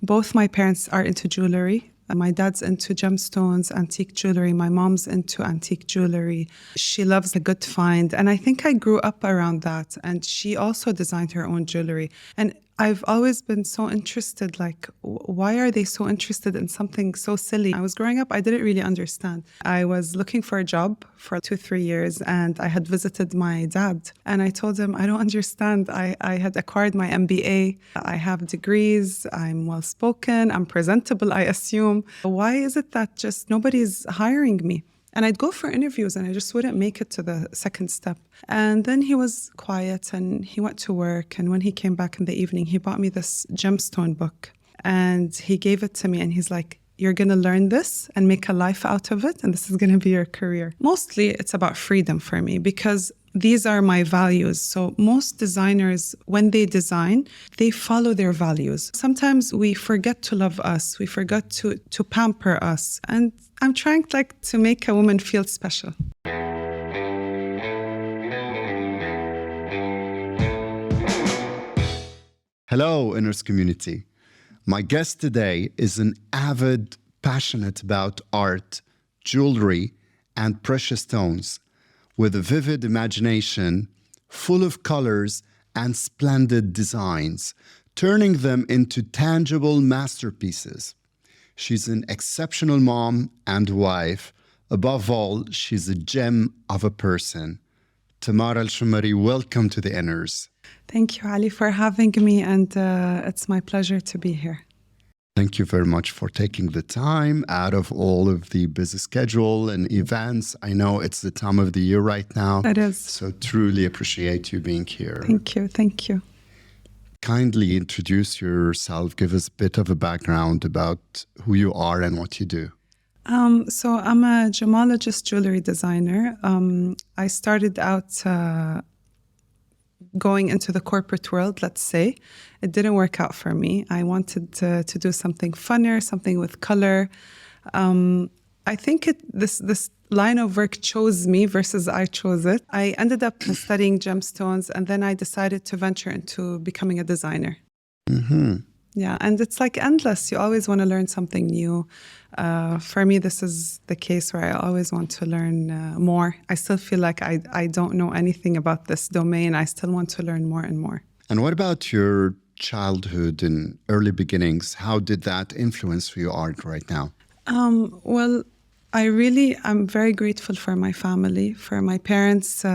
Both my parents are into jewelry. My dad's into gemstones, antique jewelry. My mom's into antique jewelry. She loves a good find. And I think I grew up around that. And she also designed her own jewelry. And I've always been so interested, like, why are they so interested in something so silly? I was growing up, I didn't really understand. I was looking for a job for 2-3 years, and I had visited my dad. And I told him, I don't understand. I had acquired my MBA. I have degrees. I'm well-spoken. I'm presentable, I assume. Why is it that just nobody's hiring me? And I'd go for interviews and I just wouldn't make it to the second step. And then he was quiet and he went to work. And when he came back in the evening, he bought me this gemstone book and he gave it to me. And he's like, you're going to learn this and make a life out of it. And this is going to be your career. Mostly it's about freedom for me because these are my values. So most designers, when they design, they follow their values. Sometimes we forget to love us. We forget to pamper us. And I'm trying to make a woman feel special. Hello, Inners community. My guest today is an avid, passionate about art, jewelry, and precious stones, with a vivid imagination, full of colors and splendid designs, turning them into tangible masterpieces. She's an exceptional mom and wife. Above all, she's a gem of a person. Tamara Al Shamari, welcome to the Inners. Thank you, Ali, for having me, and it's my pleasure to be here. Thank you very much for taking the time out of all of the busy schedule and events. I know it's the time of the year right now. It is. So truly appreciate you being here. Thank you. Thank you. Kindly introduce yourself. Give us a bit of a background about who you are and what you do. So I'm a gemologist jewelry designer. I started out going into the corporate world, let's say. It didn't work out for me. I wanted to do something funner, something with color. I think this line of work chose me versus I chose it. I ended up studying gemstones, and then I decided to venture into becoming a designer. Mm-hmm. Yeah, and it's like endless. You always want to learn something new. For me, this is the case where I always want to learn more. I still feel like I don't know anything about this domain. I still want to learn more and more. And what about your childhood and early beginnings? How did that influence your art right now? Well, I'm very grateful for my family, for my parents.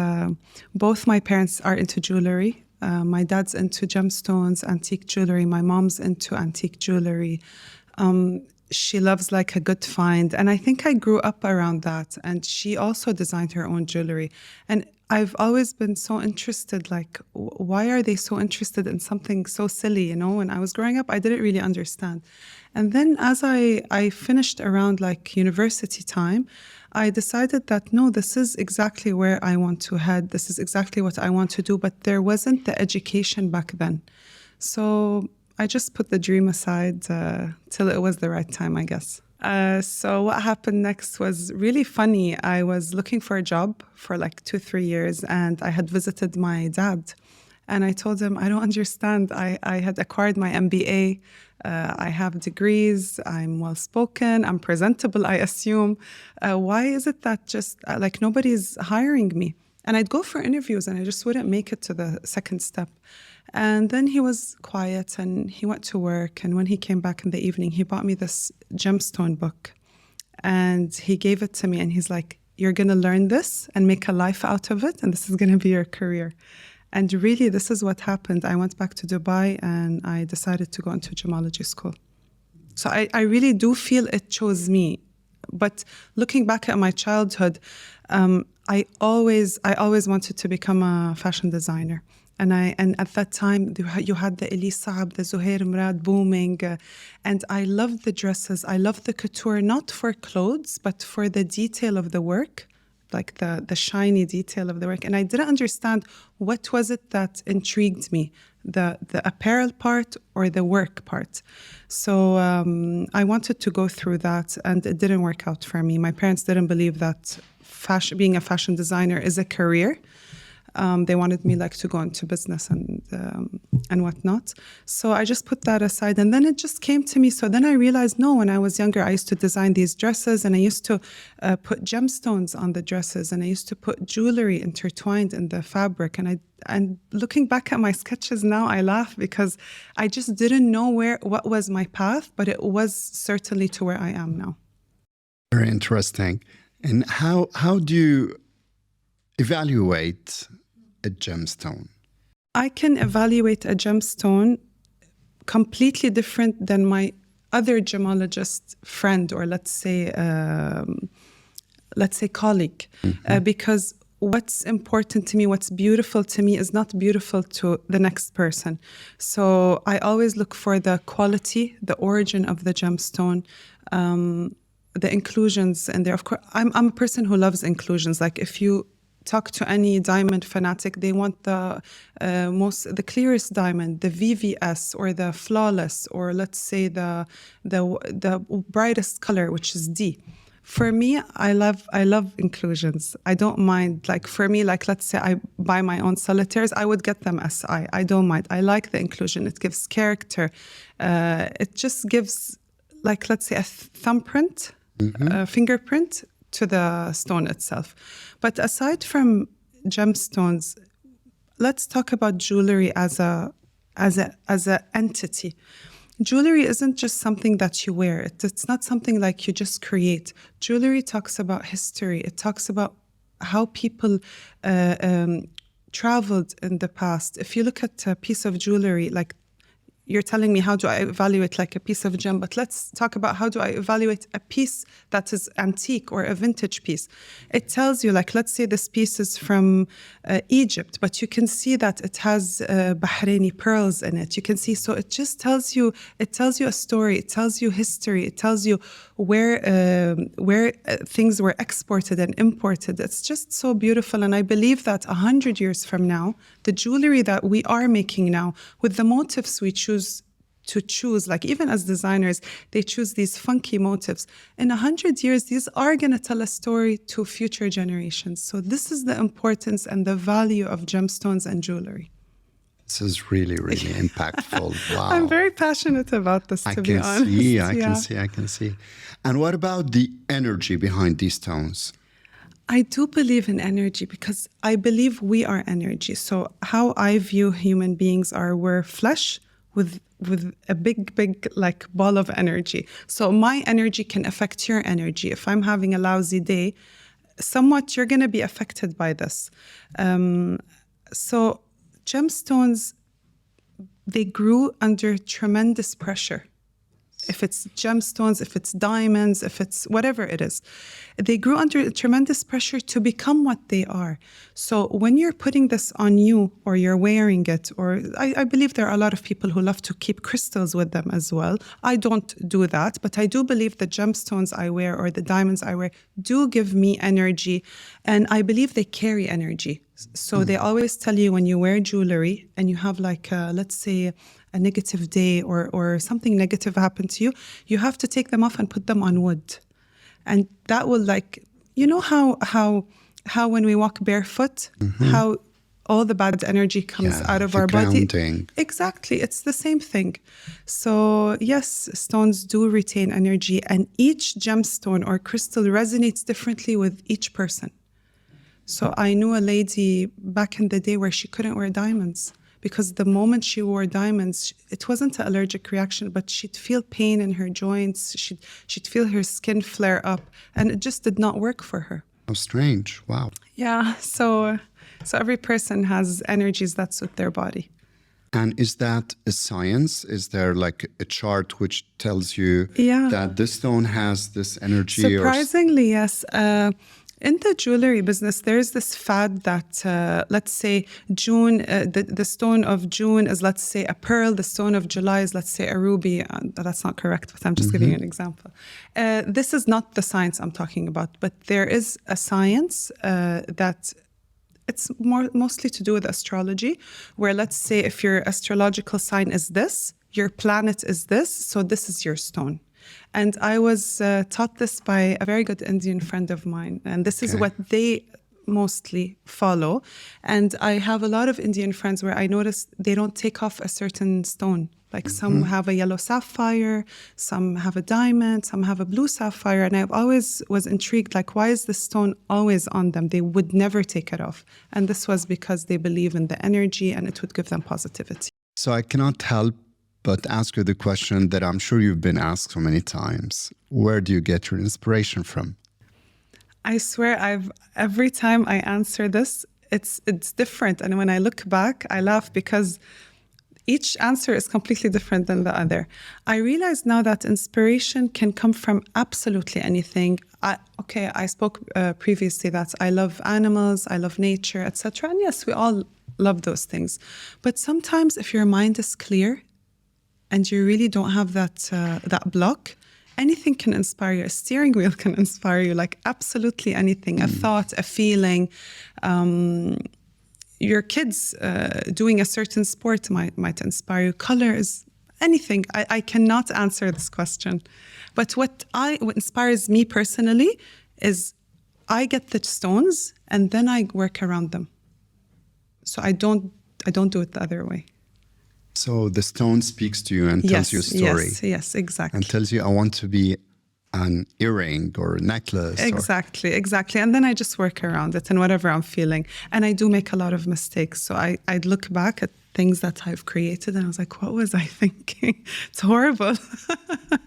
Both my parents are into jewelry. My dad's into gemstones, antique jewelry. My mom's into antique jewelry. She loves a good find. And I think I grew up around that. And she also designed her own jewelry. And I've always been so interested, why are they so interested in something so silly? When I was growing up, I didn't really understand. And then as I finished around university time, I decided that, no, this is exactly where I want to head. This is exactly what I want to do. But there wasn't the education back then. So I just put the dream aside till it was the right time, I guess. So what happened next was really funny. I was looking for a job for 2-3 years, and I had visited my dad. And I told him, I don't understand. I had acquired my MBA. I have degrees. I'm well-spoken. I'm presentable, I assume. Why is it that just nobody's hiring me? And I'd go for interviews and I just wouldn't make it to the second step. And then he was quiet and he went to work. And when he came back in the evening, he bought me this gemstone book. And he gave it to me and he's like, you're going to learn this and make a life out of it. And this is going to be your career. And really, this is what happened. I went back to Dubai and I decided to go into gemology school. So I really do feel it chose me. But looking back at my childhood, I always wanted to become a fashion designer. And at that time, you had the Elise Saab, the Zuhair Murad booming. And I loved the dresses. I loved the couture, not for clothes, but for the detail of the work, the shiny detail of the work. And I didn't understand what was it that intrigued me, the apparel part or the work part. So I wanted to go through that, and it didn't work out for me. My parents didn't believe that being a fashion designer is a career. They wanted me like to go into business and whatnot. So I just put that aside, and then it just came to me. So then I realized, no, when I was younger, I used to design these dresses, and I used to put gemstones on the dresses, and I used to put jewelry intertwined in the fabric. And looking back at my sketches now, I laugh because I just didn't know what was my path, but it was certainly to where I am now. Very interesting. And how do you evaluate a gemstone? I can evaluate a gemstone completely different than my other gemologist friend, or let's say colleague, because what's important to me, what's beautiful to me, is not beautiful to the next person. So I always look for the quality, the origin of the gemstone, the inclusions in there. Of course, I'm a person who loves inclusions. Like if you talk to any diamond fanatic, they want the clearest diamond, the VVS, or the flawless, or let's say the brightest color, which is D. For me, I love inclusions. I don't mind. Like for me, like let's say I buy my own solitaires, I would get them SI. I don't mind. I like the inclusion. It gives character. It just gives, like let's say, a thumbprint, a fingerprint to the stone itself. But aside from gemstones, let's talk about jewelry as a entity. Jewelry isn't just something that you wear. It's not something like you just create. Jewelry talks about history. It talks about how people traveled in the past. If you look at a piece of jewelry, like you're telling me how do I evaluate like a piece of gem, but let's talk about how do I evaluate a piece that is antique or a vintage piece. It tells you, like, let's say this piece is from Egypt, but you can see that it has Bahraini pearls in it. You can see, so it just tells you a story. It tells you history. It tells you where things were exported and imported. It's just so beautiful. And I believe that 100 years from now, the jewelry that we are making now, with the motifs we choose, like even as designers, they choose these funky motifs. In 100 years, these are going to tell a story to future generations. So this is the importance and the value of gemstones and jewelry. This is really, really impactful. Wow. I'm very passionate about this, to be honest. I can see. And what about the energy behind these stones? I do believe in energy because I believe we are energy. So how I view human beings are we're flesh with a big like ball of energy. So my energy can affect your energy. If I'm having a lousy day, somewhat you're going to be affected by this. So gemstones, they grew under tremendous pressure. If it's gemstones, if it's diamonds, if it's whatever it is, they grew under tremendous pressure to become what they are. So when you're putting this on you or you're wearing it, or I believe there are a lot of people who love to keep crystals with them as well. I don't do that, but I do believe the gemstones I wear or the diamonds I wear do give me energy, and I believe they carry energy. So they always tell you when you wear jewelry and you have like, let's say, a negative day or something negative happened to you, you have to take them off and put them on wood. And that will, like, you know how when we walk barefoot, how all the bad energy comes out of our body. Exactly. It's the same thing. So yes, stones do retain energy, and each gemstone or crystal resonates differently with each person. So I knew a lady back in the day where she couldn't wear diamonds because the moment she wore diamonds, it wasn't an allergic reaction, but she'd feel pain in her joints. She'd feel her skin flare up, and it just did not work for her. How strange. Wow. Yeah. So every person has energies that suit their body. And is that a science? Is there like a chart which tells you that this stone has this energy? Surprisingly, yes. In the jewelry business, there's this fad that, let's say, June, the stone of June is, let's say, a pearl. The stone of July is, let's say, a ruby. That's not correct, but I'm just giving you an example. This is not the science I'm talking about, but there is a science that it's mostly to do with astrology, where, let's say, if your astrological sign is this, your planet is this, so this is your stone. And I was taught this by a very good Indian friend of mine. And this is what they mostly follow. And I have a lot of Indian friends where I notice they don't take off a certain stone. Like some have a yellow sapphire, some have a diamond, some have a blue sapphire. And I've always was intrigued, like, why is the stone always on them? They would never take it off. And this was because they believe in the energy and it would give them positivity. So I cannot help but ask you the question that I'm sure you've been asked so many times. Where do you get your inspiration from? I swear every time I answer this, it's different. And when I look back, I laugh because each answer is completely different than the other. I realize now that inspiration can come from absolutely anything. I spoke previously that I love animals, I love nature, etc. And yes, we all love those things. But sometimes if your mind is clear and you really don't have that block, anything can inspire you. A steering wheel can inspire you, like absolutely anything. A thought, a feeling. Your kids doing a certain sport might inspire you. Colors, anything. I cannot answer this question. But what inspires me personally is I get the stones and then I work around them. So I don't do it the other way. So the stone speaks to you and tells you a story. Yes, exactly. And tells you, I want to be an earring or a necklace. Exactly. And then I just work around it and whatever I'm feeling. And I do make a lot of mistakes. So I'd look back at things that I've created and I was like, what was I thinking? It's horrible.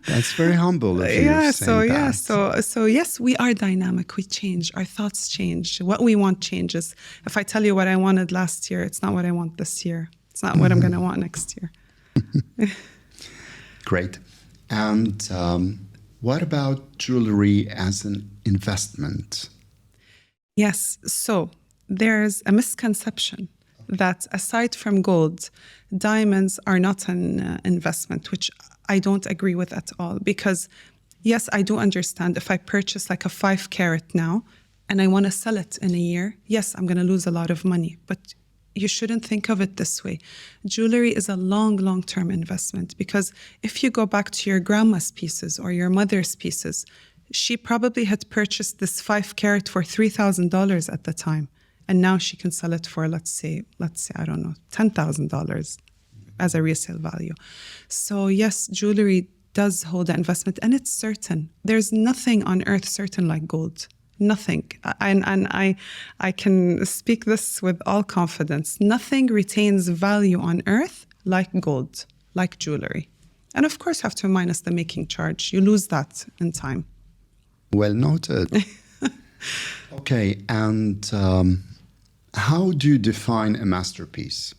That's very humble of you saying that. So yes, we are dynamic. We change. Our thoughts change. What we want changes. If I tell you what I wanted last year, it's not what I want this year. It's not what I'm going to want next year. Great. And what about jewelry as an investment? Yes. So there's a misconception that aside from gold, diamonds are not an investment, which I don't agree with at all. Because yes, I do understand if I purchase like a 5 carat now and I want to sell it in a year, yes, I'm going to lose a lot of money. But you shouldn't think of it this way. Jewelry is a long-term investment because if you go back to your grandma's pieces or your mother's pieces, she probably had purchased this 5 carat for $3,000 at the time. And now she can sell it for, let's say, I don't know, $10,000 as a resale value. So yes, jewelry does hold an investment and it's certain. There's nothing on earth certain like gold. Nothing. And I can speak this with all confidence. Nothing retains value on earth like gold, like jewelry. And of course, you have to minus the making charge. You lose that in time. Well noted. Okay, and how do you define a masterpiece?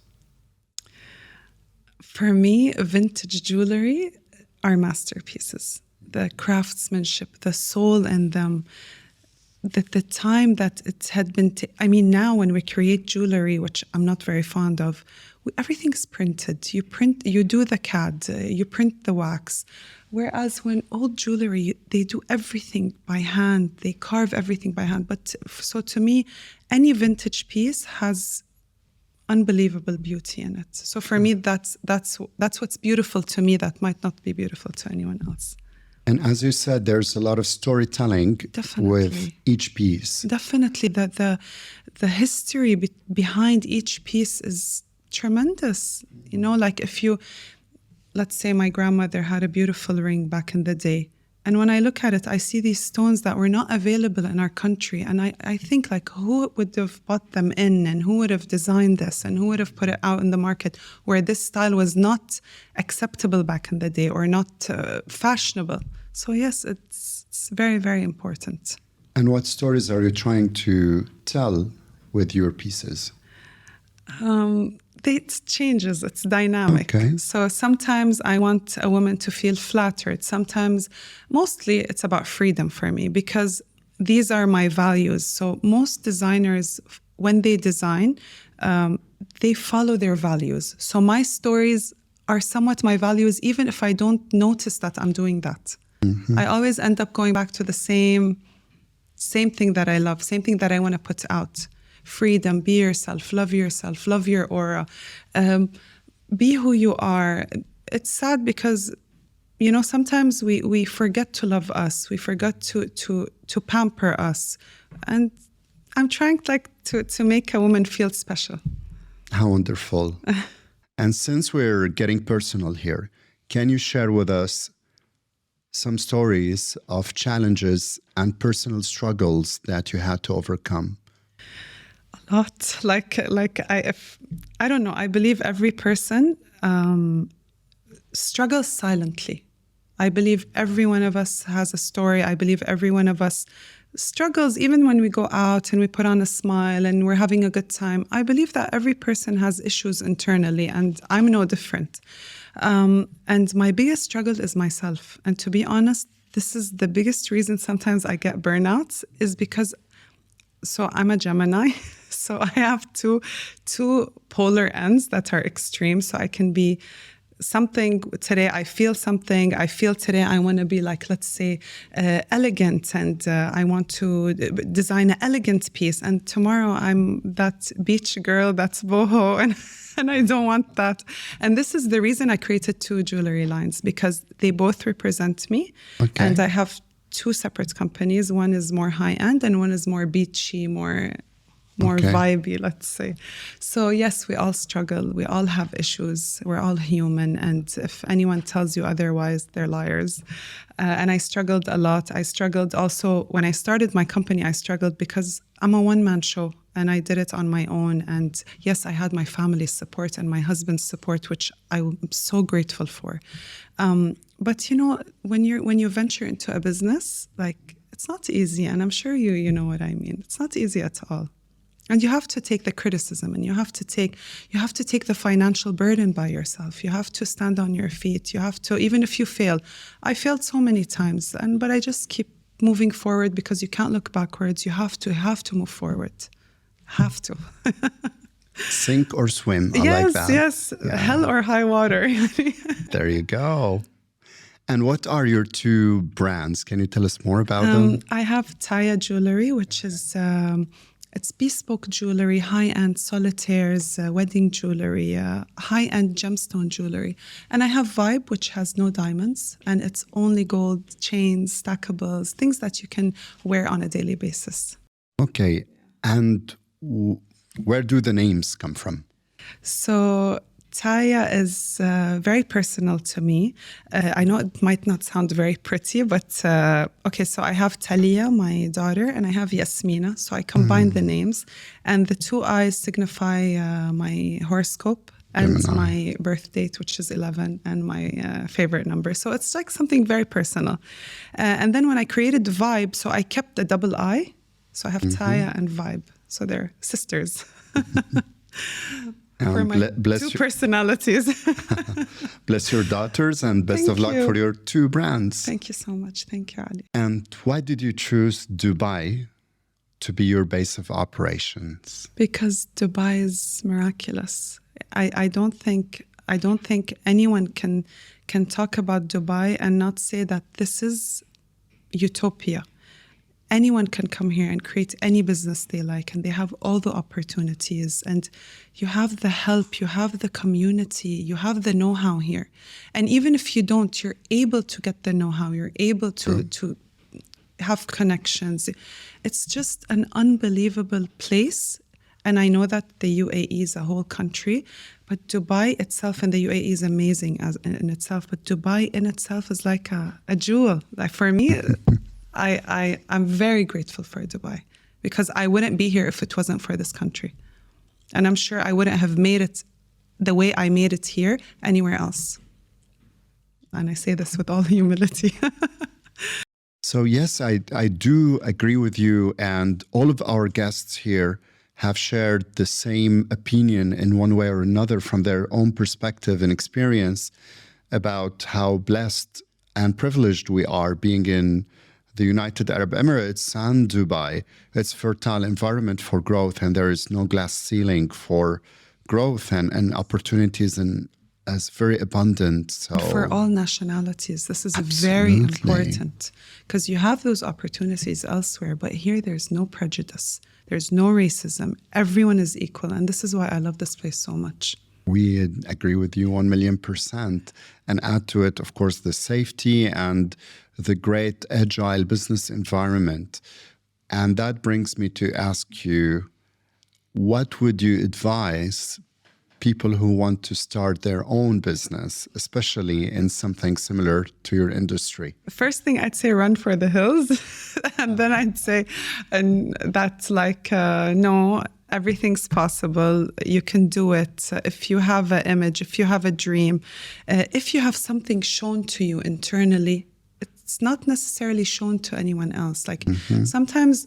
For me, vintage jewelry are masterpieces. The craftsmanship, the soul in them, the time that it had been, now when we create jewelry, which I'm not very fond of, everything's printed. You do the CAD, you print the wax. Whereas when old jewelry, they do everything by hand, they carve everything by hand. But so to me, any vintage piece has unbelievable beauty in it. So for me, that's what's beautiful to me that might not be beautiful to anyone else. And as you said, there's a lot of storytelling with each piece. Definitely. The history behind each piece is tremendous. You know, like let's say my grandmother had a beautiful ring back in the day. And when I look at it, I see these stones that were not available in our country. And I think, like, who would have bought them in and who would have designed this and who would have put it out in the market where this style was not acceptable back in the day or not fashionable. So yes, it's very, very important. And what stories are you trying to tell with your pieces? It changes. It's dynamic. Okay. So sometimes I want a woman to feel flattered. Sometimes, mostly it's about freedom for me because these are my values. So most designers, when they design, they follow their values. So my stories are somewhat my values, even if I don't notice that I'm doing that. Mm-hmm. I always end up going back to the same thing that I love, same thing that I want to put out. Freedom, be yourself, love your aura, be who you are. It's sad because, you know, sometimes we forget to love us. We forget to pamper us. And I'm trying like to make a woman feel special. How wonderful. And since we're getting personal here, can you share with us some stories of challenges and personal struggles that you had to overcome? A lot. I don't know. I believe every person struggles silently. I believe every one of us has a story. I believe every one of us struggles even when we go out and we put on a smile and we're having a good time. I believe that every person has issues internally, and I'm no different. And my biggest struggle is myself. And to be honest, this is the biggest reason sometimes I get burnouts is because, so I'm a Gemini. So I have two polar ends that are extreme. So I can be something today, I feel something. I feel today I want to be like, let's say, elegant, and I want to design an elegant piece. And tomorrow I'm that beach girl that's boho, and I don't want that. And this is the reason I created two jewelry lines, because they both represent me. Okay. And I have two separate companies. One is more high-end and one is more beachy, more Okay. vibey, let's say. So yes, we all struggle. We all have issues. We're all human. And if anyone tells you otherwise, they're liars. And I struggled a lot. I struggled also when I started my company. I struggled because I'm a one-man show and I did it on my own. And yes, I had my family's support and my husband's support, which I'm so grateful for. But you know, when you venture into a business, like, it's not easy. And I'm sure you know what I mean. It's not easy at all. And you have to take the criticism, and you have to take the financial burden by yourself. You have to stand on your feet. You have to, even if you fail. I failed so many times, but I just keep moving forward because you can't look backwards. You have to move forward. Have to. Sink or swim. I yes, like that. Yes. Yeah. Hell or high water. There you go. And what are your two brands? Can you tell us more about them? I have Taya Jewelry, which is it's bespoke jewelry, high-end solitaires, wedding jewelry, high-end gemstone jewelry. And I have Vibe, which has no diamonds, and it's only gold chains, stackables, things that you can wear on a daily basis. Okay. And where do the names come from? So Taya is very personal to me. I know it might not sound very pretty, but okay, so I have Talia, my daughter, and I have Yasmina. So I combine the names, and the two eyes signify my horoscope and Gemini. my birth date, which is 11, and my favorite number. So it's like something very personal. And then when I created Vibe, so I kept the double I. So I have Taya and Vibe. So they're sisters. For my two personalities. Bless your daughters, and best of luck for your two brands. Thank you so much. Thank you, Ali. And why did you choose Dubai to be your base of operations? Because Dubai is miraculous. I don't think anyone can talk about Dubai and not say that this is utopia. Anyone can come here and create any business they like, and they have all the opportunities, and you have the help, you have the community, you have the know-how here. And even if you don't, you're able to get the know-how, you're able to have connections. It's just an unbelievable place. And I know that the UAE is a whole country, but Dubai itself and the UAE is amazing in itself. But Dubai in itself is like a jewel. Like for me, I'm very grateful for Dubai, because I wouldn't be here if it wasn't for this country. And I'm sure I wouldn't have made it the way I made it here anywhere else. And I say this with all humility. So yes, I do agree with you, and all of our guests here have shared the same opinion in one way or another from their own perspective and experience about how blessed and privileged we are being in the United Arab Emirates and Dubai. It's a fertile environment for growth, and there is no glass ceiling for growth, and opportunities and as very abundant. So for all nationalities, this is Absolutely. Very important, because you have those opportunities elsewhere, but here there's no prejudice, there's no racism, everyone is equal, and this is why I love this place so much. We agree with you 1,000,000%, and add to it, of course, the safety and the great agile business environment. And that brings me to ask you, what would you advise people who want to start their own business, especially in something similar to your industry? First thing I'd say, run for the hills. And then I'd say, and that's like, no, everything's possible. You can do it. If you have an image, if you have a dream, if you have something shown to you internally, it's not necessarily shown to anyone else. Like sometimes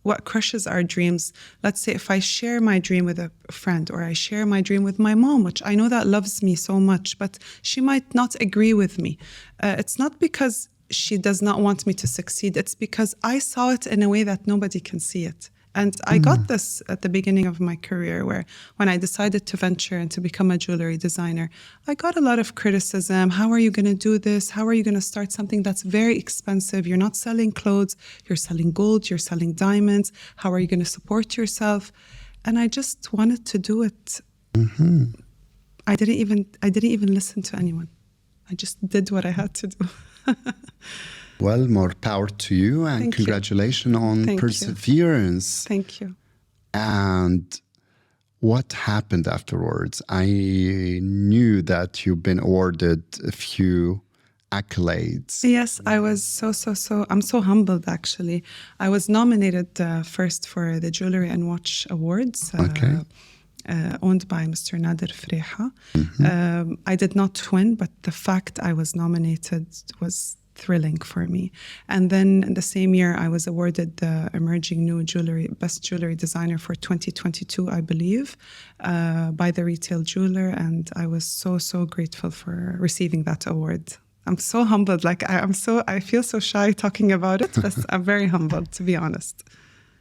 what crushes our dreams, let's say if I share my dream with a friend, or I share my dream with my mom, which I know that loves me so much, but she might not agree with me. It's not because she does not want me to succeed. It's because I saw it in a way that nobody can see it. And I got this at the beginning of my career, where when I decided to venture and to become a jewelry designer, I got a lot of criticism. How are you going to do this? How are you going to start something that's very expensive? You're not selling clothes, you're selling gold, you're selling diamonds. How are you going to support yourself? And I just wanted to do it. I didn't even listen to anyone. I just did what I had to do. Well, more power to you, and congratulations on perseverance. Thank you. And what happened afterwards? I knew that you've been awarded a few accolades. Yes, I was I'm so humbled, actually. I was nominated first for the Jewelry and Watch Awards. Owned by Mr. Nader Freha. I did not win, but the fact I was nominated was thrilling for me. And then in the same year, I was awarded the Emerging New Jewelry Best Jewelry Designer for 2022, I believe, by the Retail Jeweler. And I was so grateful for receiving that award. I'm so humbled. Like I feel so shy talking about it, but I'm very humbled, to be honest.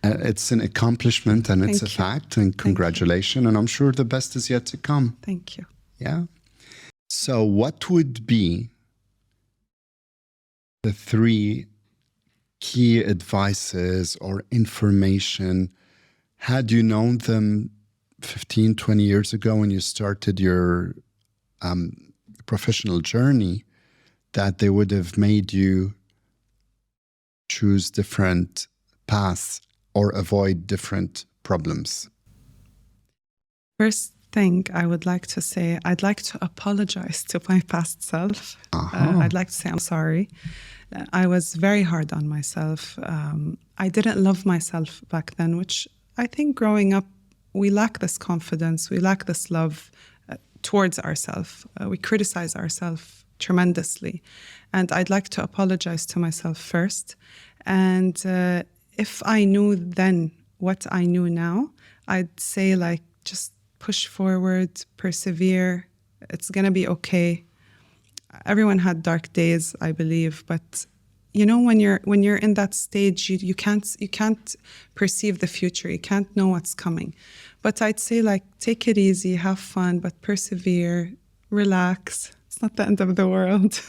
It's an accomplishment, and it's a fact, and congratulations. And I'm sure the best is yet to come. Thank you. Yeah. So what would be the 3 key advices or information, had you known them 15, 20 years ago when you started your professional journey, that they would have made you choose different paths or avoid different problems? First thing I would like to say, I'd like to apologize to my past self. I'd like to say I'm sorry. I was very hard on myself. I didn't love myself back then, which I think growing up, we lack this confidence, we lack this love towards ourselves. We criticize ourselves tremendously. And I'd like to apologize to myself first. And if I knew then what I knew now, I'd say, like, just push forward, persevere. It's going to be okay. Everyone had dark days, I believe, but you know, when you're in that stage, you can't perceive the future. You can't know what's coming. But I'd say, like, take it easy, have fun, but persevere, relax. It's not the end of the world.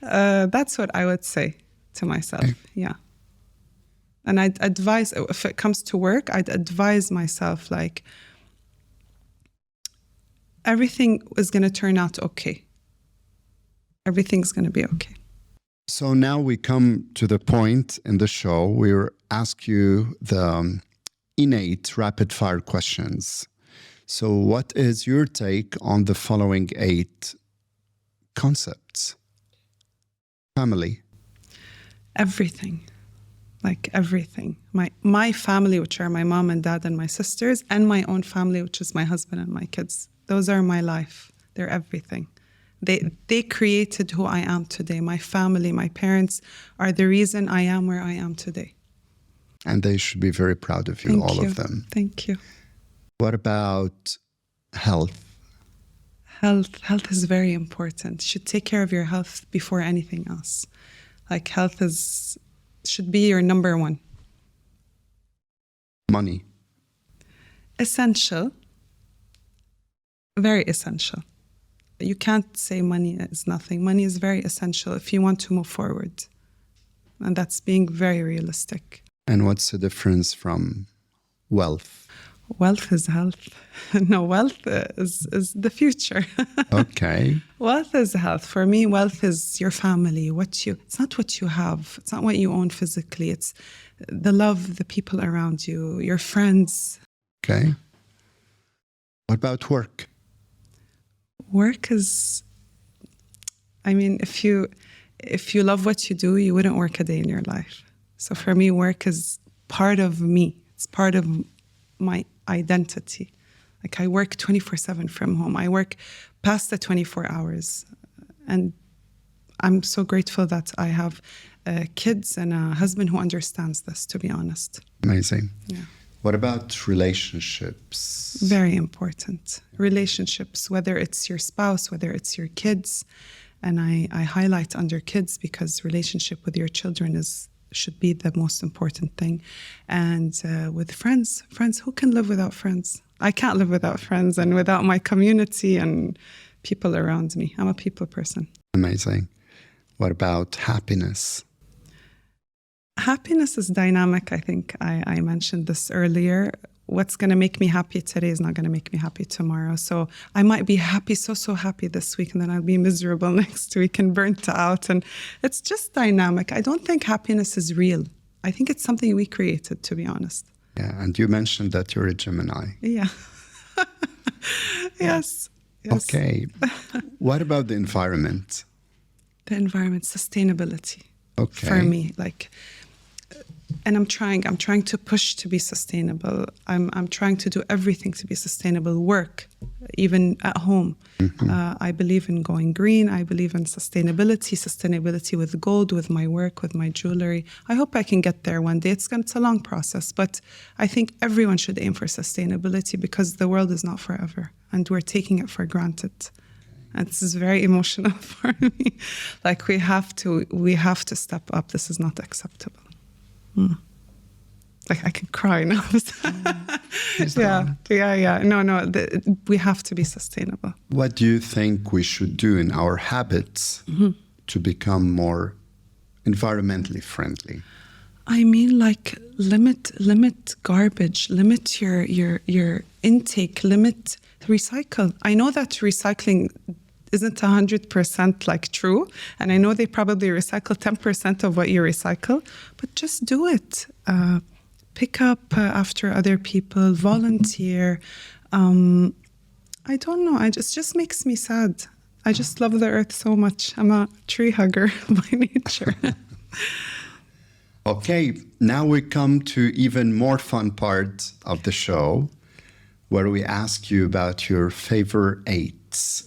That's what I would say to myself. Yeah. And I'd advise, if it comes to work, I'd advise myself, like, everything is going to turn out okay. Everything's going to be okay. So now we come to the point in the show where we ask you the innate rapid fire questions. So what is your take on the following 8 concepts? Family. Everything. Like everything. My family, which are my mom and dad and my sisters, and my own family, which is my husband and my kids. Those are my life. They're everything. They created who I am today. My family, my parents are the reason I am where I am today. And they should be very proud of you, all of them. Thank you. What about health? Health is very important. You should take care of your health before anything else. Like, health should be your number one. Money. Essential. Very essential. You can't say money is nothing. Money is very essential if you want to move forward. And that's being very realistic. And what's the difference from wealth? Wealth is health. No, wealth is the future. Okay. Wealth is health. For me, wealth is your family. It's not what you have. It's not what you own physically. It's the love, the people around you, your friends. Okay. What about work? Work is, I mean, if you love what you do, you wouldn't work a day in your life. So for me, work is part of me. It's part of my identity. Like I work 24/7 from home. I work past the 24 hours. And I'm so grateful that I have kids and a husband who understands this, to be honest. Amazing. Yeah. What about relationships? Very important. Relationships, whether it's your spouse, whether it's your kids. And I highlight under kids because relationship with your children should be the most important thing. And with friends, who can live without friends? I can't live without friends and without my community and people around me. I'm a people person. Amazing. What about happiness? Happiness is dynamic. I think I mentioned this earlier. What's going to make me happy today is not going to make me happy tomorrow. So I might be happy, so happy this week, and then I'll be miserable next week and burnt out. And it's just dynamic. I don't think happiness is real. I think it's something we created, to be honest. Yeah, and you mentioned that you're a Gemini. Yeah. Yes. Okay. What about the environment? The environment, sustainability. Okay. For me, and I'm trying to push to be sustainable. I'm trying to do everything to be sustainable. Work, even at home. Mm-hmm. I believe in going green. I believe in sustainability with gold, with my work, with my jewelry. I hope I can get there one day. It's a long process, but I think everyone should aim for sustainability because the world is not forever and we're taking it for granted. And this is very emotional for me. Like we have to step up. This is not acceptable. Like I can cry now. Yeah. No. We have to be sustainable. What do you think we should do in our habits to become more environmentally friendly? I mean, like limit garbage, limit your intake, limit recycle. I know that recycling isn't 100% like true, and I know they probably recycle 10% of what you recycle, but just do it. Pick up after other people, volunteer. I don't know. It just makes me sad. I just love the earth so much. I'm a tree hugger by nature. Okay, now we come to even more fun part of the show, where we ask you about your favorite 8,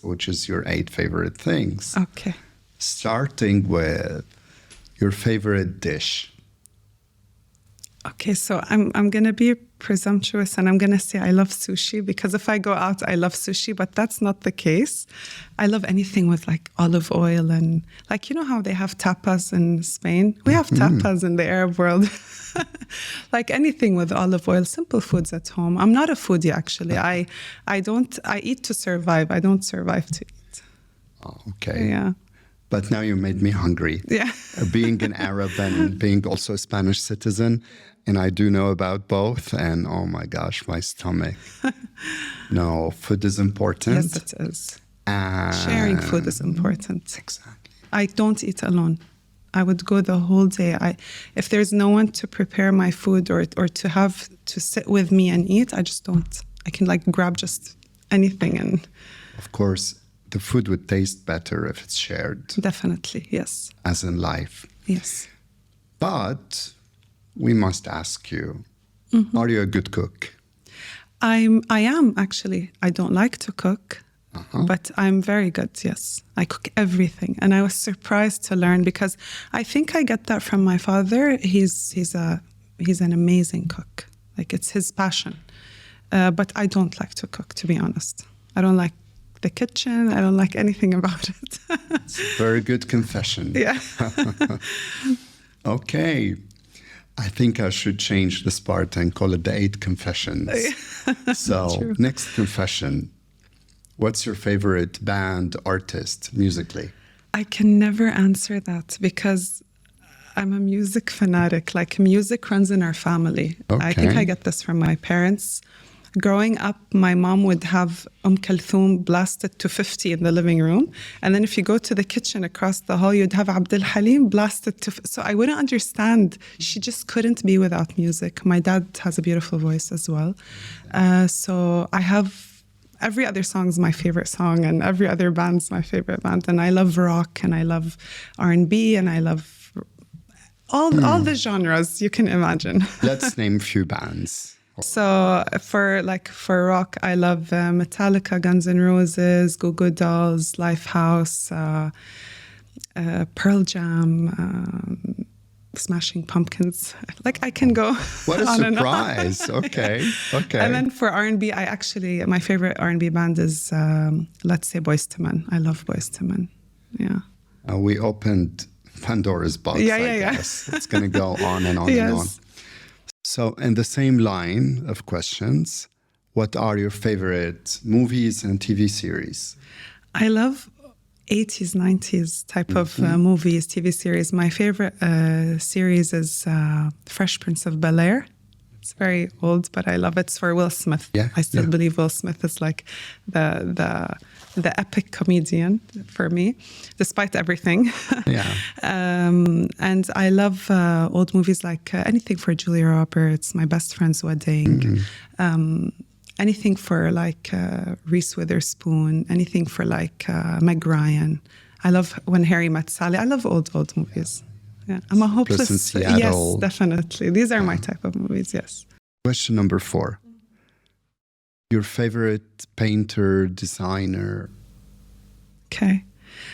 which is your 8 favorite things. Okay. Starting with your favorite dish. Okay, so I'm going to be presumptuous and I'm going to say I love sushi because if I go out, I love sushi, but that's not the case. I love anything with like olive oil and like, you know how they have tapas in Spain? We have tapas in the Arab world. Like anything with olive oil, simple foods at home. I'm not a foodie, actually. I eat to survive. I don't survive to eat. Oh, okay. Yeah. But now you made me hungry. Yeah. Being an Arab and being also a Spanish citizen, and I do know about both, and oh my gosh, my stomach. No, food is important. Yes, it is. And sharing food is important. Exactly. I don't eat alone. I would go the whole day. If there's no one to prepare my food or to have to sit with me and eat, I just don't. I can like grab just anything and. Of course, the food would taste better if it's shared. Definitely, yes. As in life. Yes. But we must ask you, are you a good cook? I am actually. I don't like to cook. But I'm very good, yes. I cook everything. And I was surprised to learn because I think I get that from my father. He's an amazing cook. Like it's his passion. But I don't like to cook, to be honest. I don't like the kitchen. I don't like anything about it. It's a very good confession. Yeah. Okay. I think I should change this part and call it the 8 confessions. So True. Next confession. What's your favorite band, artist, musically? I can never answer that because I'm a music fanatic. Like music runs in our family. Okay. I think I get this from my parents. Growing up, my mom would have Kulthum blasted to 50 in the living room. And then if you go to the kitchen across the hall, you'd have Abdul Halim blasted to... So I wouldn't understand. She just couldn't be without music. My dad has a beautiful voice as well. So I have... Every other song is my favorite song, and every other band's my favorite band. And I love rock, and I love R&B, and I love all the genres you can imagine. Let's name a few bands. So for rock, I love Metallica, Guns N' Roses, Goo Goo Dolls, Lifehouse, Pearl Jam, Smashing Pumpkins. Like I can go What a on surprise. And on. Okay. And then for R&B, my favorite R&B band is, let's say, Boyz II Men. I love Boyz II Men. Yeah. We opened Pandora's box, I guess. It's going to go on and on and on. So in the same line of questions, what are your favorite movies and TV series? I love 80s, 90s type of movies, TV series. My favorite series is Fresh Prince of Bel-Air. It's very old, but I love it. It's for Will Smith. Yeah, I still believe Will Smith is like the epic comedian for me, despite everything. Yeah. And I love old movies like anything for Julia Roberts, My Best Friend's Wedding, anything for like Reese Witherspoon, anything for like Meg Ryan. I love When Harry Met Sally. I love old movies. Yeah, I'm a hopeless. in Seattle. Yes, definitely. These are my type of movies. Yes. Question number 4. Your favorite painter, designer? Okay.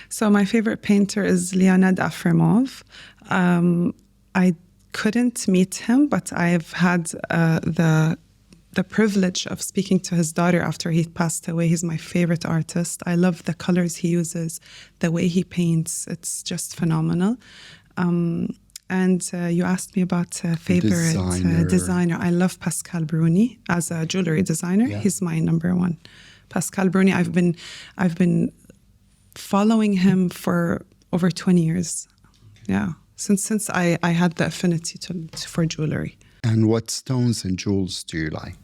So my favorite painter is Leonid Afremov. I couldn't meet him, but I've had the privilege of speaking to his daughter after he passed away. He's my favorite artist. I love the colors he uses, the way he paints. It's just phenomenal. And you asked me about favorite designer. I love Pascal Bruni as a jewelry designer. Yeah. He's my number one. Pascal Bruni. I've been following him for over 20 years. Yeah, since I had the affinity for jewelry. And what stones and jewels do you like?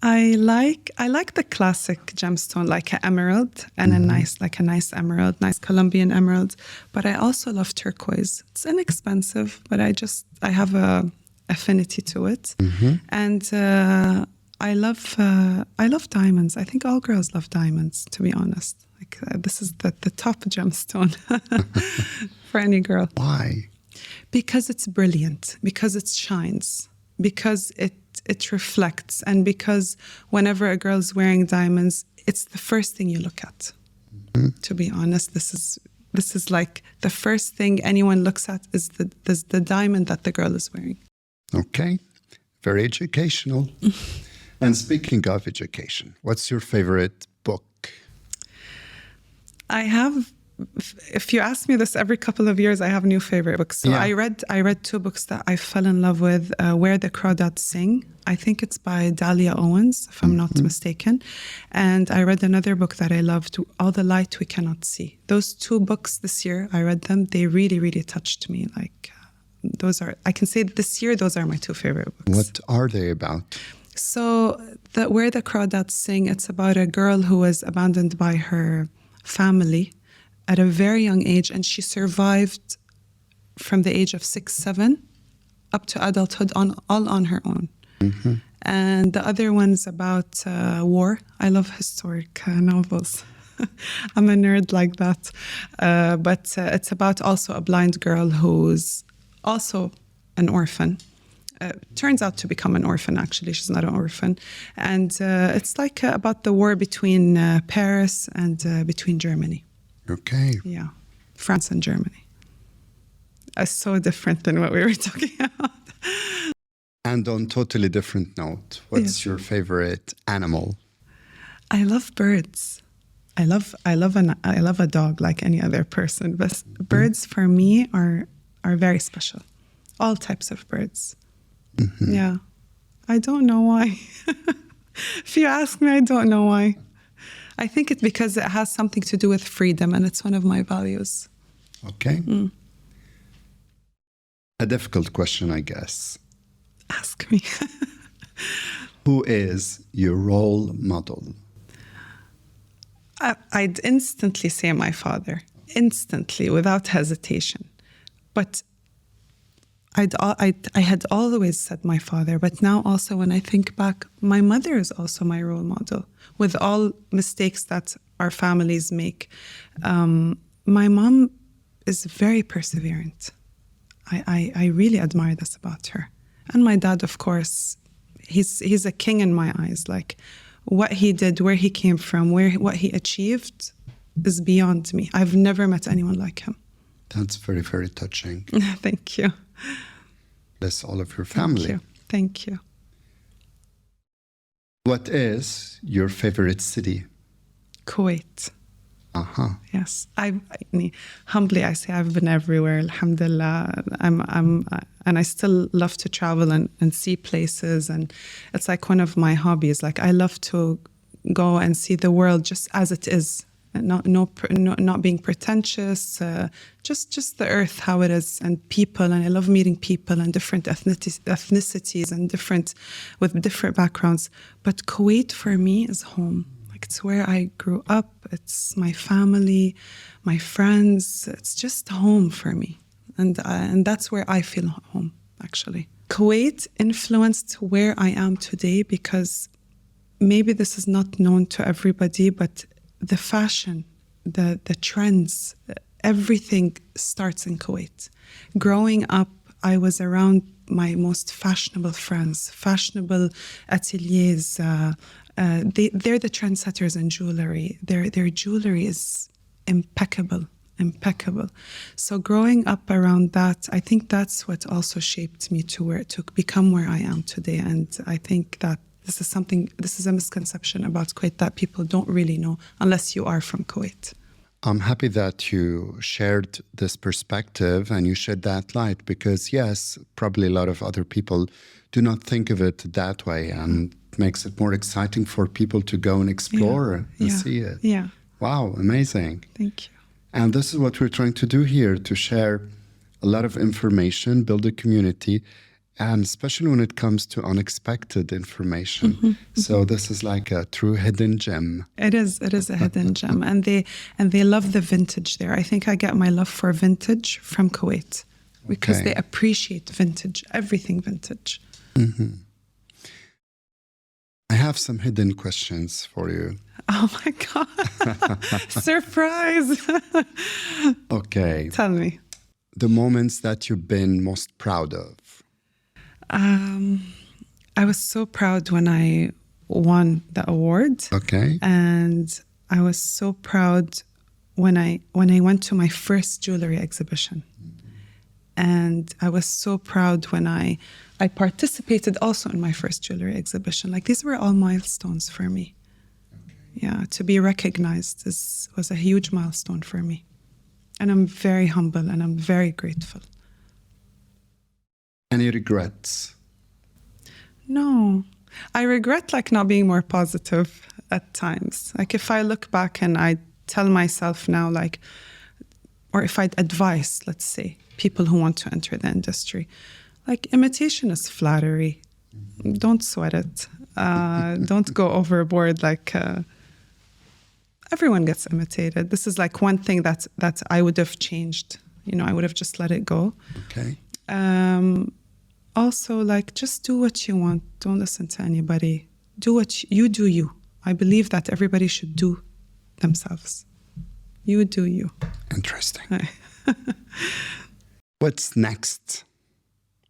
I like the classic gemstone, like an emerald, and a nice emerald, nice Colombian emerald. But I also love turquoise. It's inexpensive, but I have a affinity to it. And I love diamonds. I think all girls love diamonds, to be honest. Like this is the top gemstone for any girl. Why? Because it's brilliant, because it shines, because it reflects, and because whenever a girl's wearing diamonds, it's the first thing you look at. To be honest, this is like the first thing anyone looks at is the diamond that the girl is wearing. Okay, very educational. And speaking of education, what's your favorite book? If you ask me this every couple of years, I have new favorite books. So I read 2 books that I fell in love with. Where the Crawdads Sing. I think it's by Dahlia Owens, if I'm not mistaken. And I read another book that I loved, All the Light We Cannot See. Those 2 books this year, I read them. They really, really touched me. Like I can say this year, those are my 2 favorite books. What are they about? So Where the Crawdads Sing, it's about a girl who was abandoned by her family at a very young age, and she survived from the age of 6, 7 up to adulthood all on her own. And the other one's about war. I love historic novels. I'm a nerd like that. But it's about also a blind girl who's also an orphan. Turns out to become an orphan, actually. She's not an orphan. And it's like about the war between Paris and between Germany. Okay. Yeah. France and Germany. So different than what we were talking about. And on totally different note, what's your favorite animal? I love birds. I love a dog like any other person, but birds for me are very special. All types of birds. Yeah. I don't know why. If you ask me, I don't know why. I think it's because it has something to do with freedom, and it's one of my values. Okay. A difficult question, I guess. Ask me. Who is your role model? I'd instantly say my father, instantly, without hesitation. But I had always said my father, but now also when I think back, my mother is also my role model, with all mistakes that our families make. My mom is very perseverant. I really admire this about her. And my dad, of course, he's a king in my eyes. Like, what he did, where he came from, what he achieved is beyond me. I've never met anyone like him. That's very, very touching. Thank you. Bless all of your family. Thank you. Thank you. What is your favorite city? Kuwait. Uh-huh. Yes. Humbly, I say I've been everywhere. Alhamdulillah. And I still love to travel and see places. And it's like one of my hobbies. Like, I love to go and see the world just as it is. And not being pretentious, just the earth, how it is, and people. And I love meeting people and different ethnicities and with different backgrounds. But Kuwait for me is home. Like, it's where I grew up. It's my family, my friends. It's just home for me. And that's where I feel home, actually. Kuwait influenced where I am today because maybe this is not known to everybody, but the fashion, the trends, everything starts in Kuwait. Growing up, I was around my most fashionable friends, fashionable ateliers. They're the trendsetters in jewelry. Their jewelry is impeccable. So growing up around that, I think that's what also shaped me to become where I am today. And I think that this is a misconception about Kuwait that people don't really know unless you are from Kuwait. I'm happy that you shared this perspective and you shed that light because, yes, probably a lot of other people do not think of it that way, and it makes it more exciting for people to go and explore and see it. Yeah. Wow, amazing. Thank you. And this is what we're trying to do here, to share a lot of information, build a community, and especially when it comes to unexpected information. So this is like a true hidden gem. It is a hidden gem. And they love the vintage there. I think I get my love for vintage from Kuwait because they appreciate vintage, everything vintage. I have some hidden questions for you. Oh my God. Surprise. Okay. Tell me. The moments that you've been most proud of. I was so proud when I won the award. Okay. And I was so proud when I went to my first jewelry exhibition. And I was so proud when I participated also in my first jewelry exhibition. Like, these were all milestones for me. Yeah, to be recognized was a huge milestone for me. And I'm very humble and I'm very grateful. Any regrets? No. I regret not being more positive at times. Like, if I look back and I tell myself now, or if I'd advise, let's say, people who want to enter the industry, imitation is flattery. Don't sweat it. Don't go overboard. Everyone gets imitated. This is one thing that I would have changed. I would have just let it go. Okay. Also, just do what you want. Don't listen to anybody. Do what you do you. I believe that everybody should do themselves. You do you. Interesting. What's next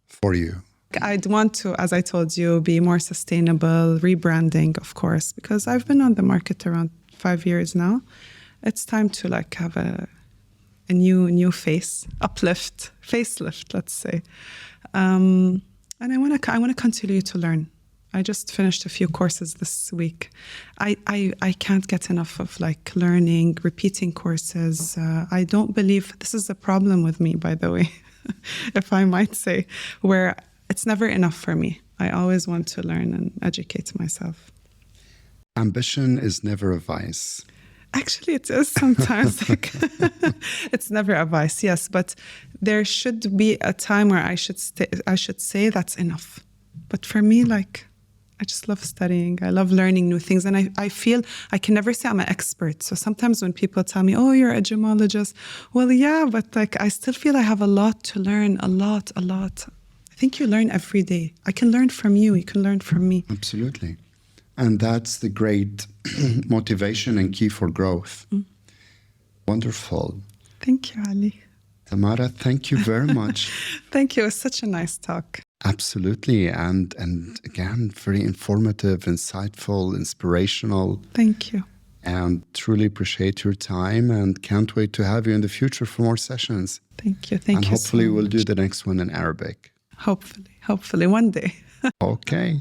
for you? I'd want to, as I told you, be more sustainable, rebranding, of course, because I've been on the market around 5 years now. It's time to have a new face, facelift, let's say. And I want to continue to learn. I just finished a few courses this week. I can't get enough of learning, repeating courses. I don't believe, this is a problem with me, by the way, if I might say, where it's never enough for me. I always want to learn and educate myself. Ambition is never a vice. Actually, it is sometimes. It's never a vice, yes, but there should be a time where I should say that's enough. But for me, I just love studying. I love learning new things. And I feel I can never say I'm an expert. So sometimes when people tell me, oh, you're a gemologist, well, yeah, but like I still feel I have a lot to learn, a lot. I think you learn every day. I can learn from you. You can learn from me. Absolutely. And that's the great motivation and key for growth. Wonderful. Thank you, Ali. Tamara, thank you very much. Thank you. It was such a nice talk. Absolutely. And again, very informative, insightful, inspirational. Thank you. And truly appreciate your time and can't wait to have you in the future for more sessions. Thank you. Thank and you. Hopefully so we'll much. do the next one in Arabic. Hopefully one day. Okay.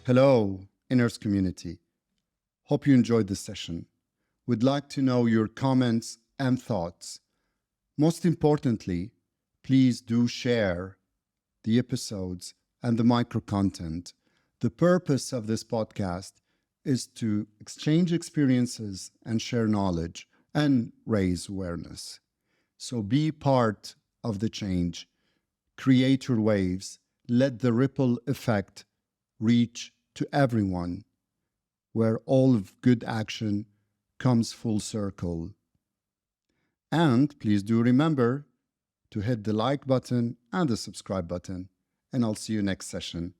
Hello, Inners community. Hope you enjoyed this session. We'd like to know your comments and thoughts. Most importantly, please do share the episodes and the micro content. The purpose of this podcast is to exchange experiences and share knowledge and raise awareness. So be part of the change. Create your waves. Let the ripple effect reach to everyone, where all of good action comes full circle. And please do remember to hit the like button and the subscribe button. And I'll see you next session.